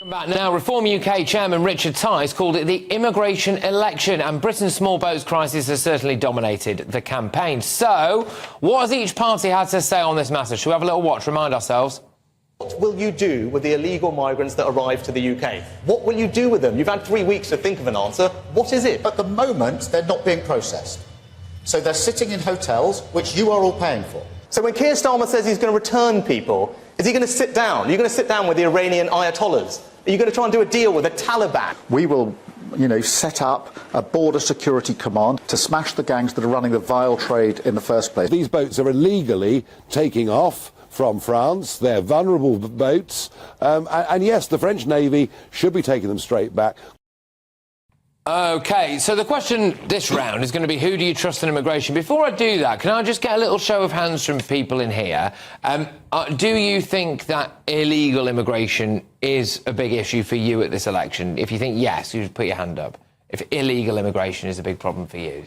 Back now, Reform UK Chairman Richard Tice called it the immigration election, and Britain's small boats crisis has certainly dominated the campaign. So, what has each party had to say on this matter? Shall we have a little watch, remind ourselves? What will you do with the illegal migrants that arrive to the UK? What will you do with them? You've had 3 weeks to think of an answer. What is it? At the moment, they're not being processed. So they're sitting in hotels, which you are all paying for. So when Keir Starmer says he's going to return people, is he going to sit down? Are you going to sit down with the Iranian Ayatollahs? Are you going to try and do a deal with the Taliban? We will, set up a border security command to smash the gangs that are running the vile trade in the first place. These boats are illegally taking off from France. They're vulnerable boats. And yes, the French Navy should be taking them straight back. OK, so the question this round is going to be, who do you trust in immigration? Before I do that, can I just get a little show of hands from people in here? Do you think that illegal immigration is a big issue for you at this election? If you think yes, you should put your hand up. If illegal immigration is a big problem for you.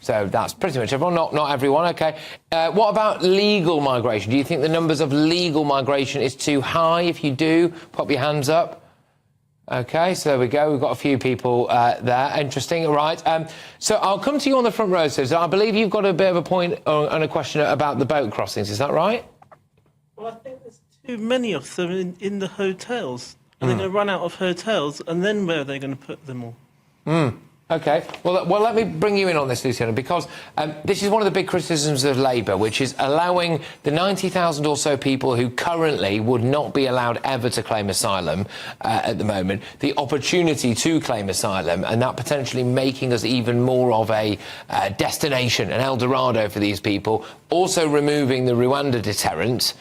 So that's pretty much everyone, not everyone, OK. What about legal migration? Do you think the numbers of legal migration is too high? If you do, pop your hands up. OK, so there we go. We've got a few people there. Interesting. Right. So I'll come to you on the front row, Susan. I believe you've got a bit of a point and a question about the boat crossings. Is that right? Well, I think there's too many of them in the hotels. And they're going to run out of hotels, and then where are they going to put them all? OK. Well, let me bring you in on this, Luciana, because this is one of the big criticisms of Labour, which is allowing the 90,000 or so people who currently would not be allowed ever to claim asylum at the moment, the opportunity to claim asylum, and that potentially making us even more of a destination, an El Dorado for these people, also removing the Rwanda deterrent.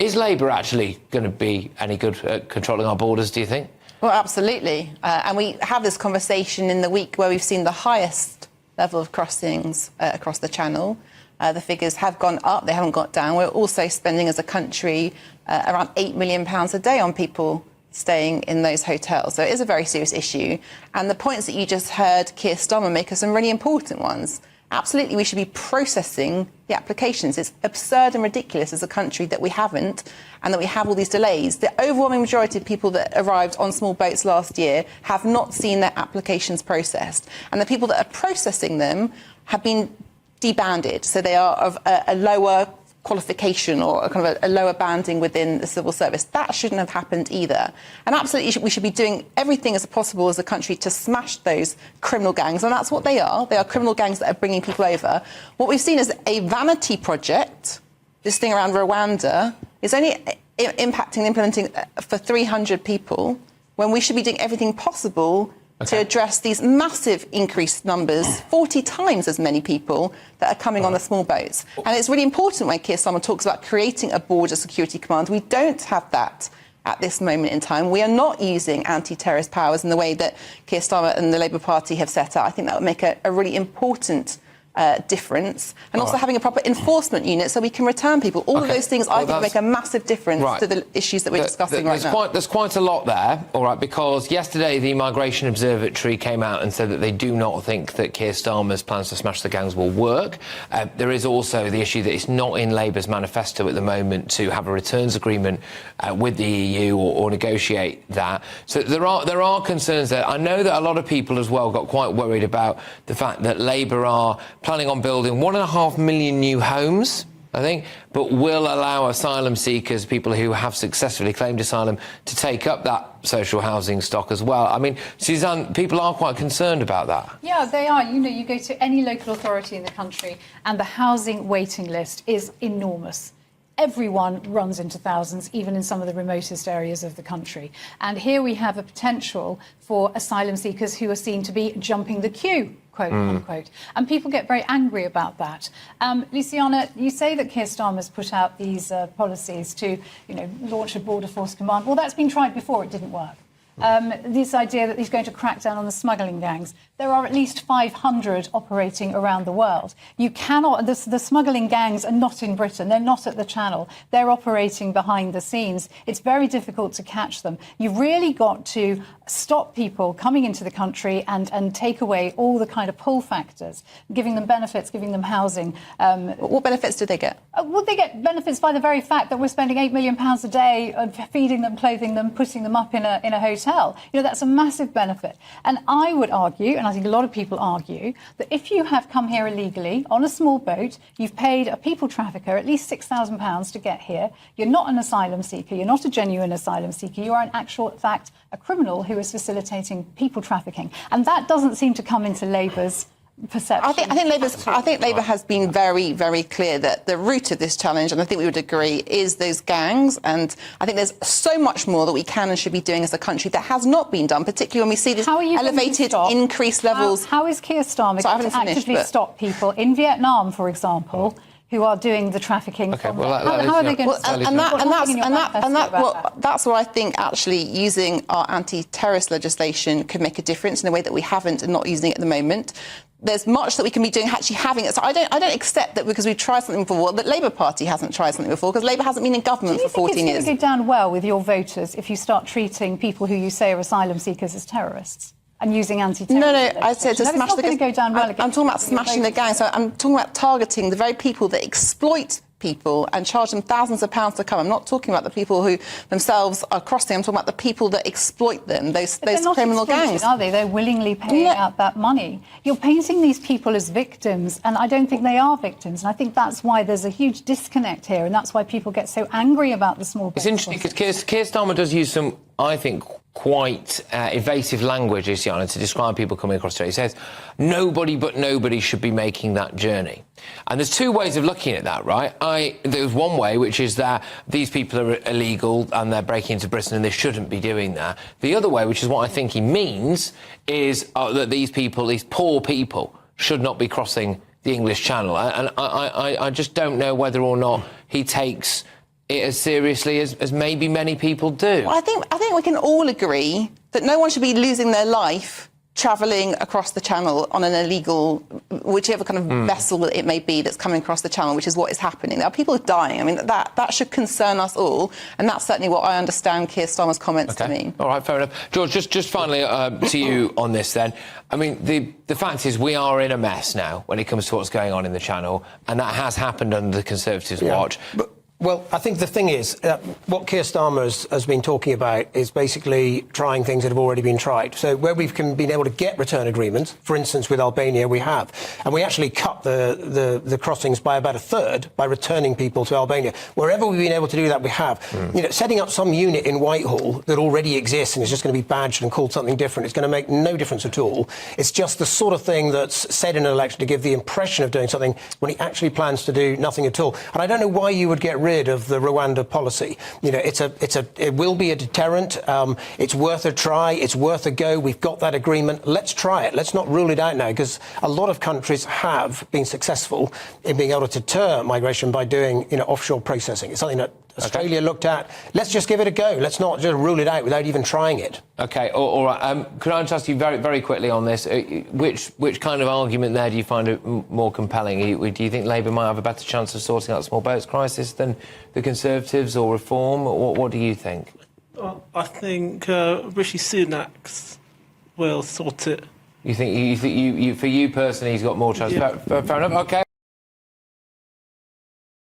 Is Labour actually going to be any good at controlling our borders, do you think? Well, absolutely. And we have this conversation in the week where we've seen the highest level of crossings across the Channel. The figures have gone up, they haven't gone down. We're also spending as a country around £8 million a day on people staying in those hotels. So it is a very serious issue. And the points that you just heard Keir Starmer make are some really important ones. Absolutely, we should be processing the applications. It's absurd and ridiculous as a country that we haven't, and that we have all these delays. The overwhelming majority of people that arrived on small boats last year have not seen their applications processed. And the people that are processing them have been debanded. So they are of a lower qualification or a kind of a lower banding within the civil service. That shouldn't have happened either. And absolutely, we should be doing everything as possible as a country to smash those criminal gangs. And that's what they are. They are criminal gangs that are bringing people over. What we've seen is a vanity project, this thing around Rwanda, is only impacting and implementing for 300 people, when we should be doing everything possible to address these massive increased numbers, 40 times as many people that are coming on the small boats. And it's really important when Keir Starmer talks about creating a border security command. We don't have that at this moment in time. We are not using anti-terrorist powers in the way that Keir Starmer and the Labour Party have set out. I think that would make a really important difference, and also having a proper enforcement unit so we can return people. All of those things, I think, make a massive difference to the issues that we're discussing right now. There's quite a lot there, all right, because yesterday the Migration Observatory came out and said that they do not think that Keir Starmer's plans to smash the gangs will work. There is also the issue that it's not in Labour's manifesto at the moment to have a returns agreement with the EU or negotiate that. So there are concerns there. I know that a lot of people as well got quite worried about the fact that Labour are planning on building 1.5 million new homes, I think, but will allow asylum seekers, people who have successfully claimed asylum, to take up that social housing stock as well. I mean, Suzanne, people are quite concerned about that. Yeah, they are. You know, you go to any local authority in the country and the housing waiting list is enormous. Everyone runs into thousands, even in some of the remotest areas of the country. And here we have a potential for asylum seekers who are seen to be jumping the queue, quote unquote. And people get very angry about that. Luciana, you say that Keir Starmer's put out these policies to, launch a border force command. Well, that's been tried before. It didn't work. this idea that he's going to crack down on the smuggling gangs. There are at least 500 operating around the world. You cannot, the smuggling gangs are not in Britain. They're not at the Channel. They're operating behind the scenes. It's very difficult to catch them. You've really got to stop people coming into the country and take away all the kind of pull factors, giving them benefits, giving them housing. What benefits do they get? Well, they get benefits by the very fact that we're spending £8 million a day feeding them, clothing them, putting them up in a hotel. You know, that's a massive benefit. And I would argue, and I think a lot of people argue, that if you have come here illegally on a small boat, you've paid a people trafficker at least £6,000 to get here, you're not an asylum seeker, you're not a genuine asylum seeker, you are in actual fact a criminal who is facilitating people trafficking. And that doesn't seem to come into Labour's perception. I think Labour has been very, very clear that the root of this challenge, and I think we would agree, is those gangs. And I think there's so much more that we can and should be doing as a country that has not been done, particularly when we see these elevated, increased levels. How is Keir Starmer going to actively stop people in Vietnam, for example, who are doing the trafficking? Okay, from well, how are they going to stop that's where I think actually using our anti-terrorist legislation could make a difference in a way that we haven't and not using it at the moment. There's much that we can be doing, actually having it. So I don't accept that because we've tried something before, that Labour Party hasn't tried something before, because Labour hasn't been in government for 14 years. Do you think it's going to go down well with your voters if you start treating people who you say are asylum seekers as terrorists? And using anti-terrorism. No, I said to smash the gangs. Go down well I'm talking about smashing the gangs. So I'm talking about targeting the very people that exploit people and charge them thousands of pounds to come. I'm not talking about the people who themselves are crossing. I'm talking about the people that exploit them, those criminal gangs. Are they? They're willingly paying out that money. You're painting these people as victims, and I don't think they are victims. And I think that's why there's a huge disconnect here, and that's why people get so angry about the small business. It's interesting because Keir Starmer does use some, I think, quite evasive language, Isiana, to describe people coming across today. He says, nobody but nobody should be making that journey. And there's two ways of looking at that, right? There's one way, which is that these people are illegal and they're breaking into Britain and they shouldn't be doing that. The other way, which is what I think he means, is that these people, these poor people, should not be crossing the English Channel. And I just don't know whether or not he takes it as seriously as maybe many people do. Well, I think we can all agree that no one should be losing their life travelling across the Channel on an illegal, whichever kind of vessel it may be that's coming across the Channel, which is what is happening. There are people dying. I mean, that should concern us all, and that's certainly what I understand Keir Starmer's comments to mean. All right, fair enough. George, just finally to you on this then. I mean, the fact is we are in a mess now when it comes to what's going on in the Channel, and that has happened under the Conservatives' watch. Well, I think the thing is, what Keir Starmer has been talking about is basically trying things that have already been tried. So where we've been able to get return agreements, for instance, with Albania, we have. And we actually cut the crossings by about a third by returning people to Albania. Wherever we've been able to do that, we have. You know, setting up some unit in Whitehall that already exists and is just going to be badged and called something different, it's going to make no difference at all. It's just the sort of thing that's said in an election to give the impression of doing something when he actually plans to do nothing at all. And I don't know why you would get rid of the Rwanda policy. You know, it will be a deterrent. It's worth a try. It's worth a go. We've got that agreement. Let's try it. Let's not rule it out now, because a lot of countries have been successful in being able to deter migration by doing, you know, offshore processing. It's something that Australia looked at. Let's just give it a go. Let's not just rule it out without even trying it. OK, all right. Could I just ask you very, very quickly on this? Which kind of argument there do you find it more compelling? Do you think Labour might have a better chance of sorting out the small boats crisis than the Conservatives, or Reform? What do you think? I think Rishi Sunak will sort it. You think for you personally, he's got more chance? Fair enough. OK.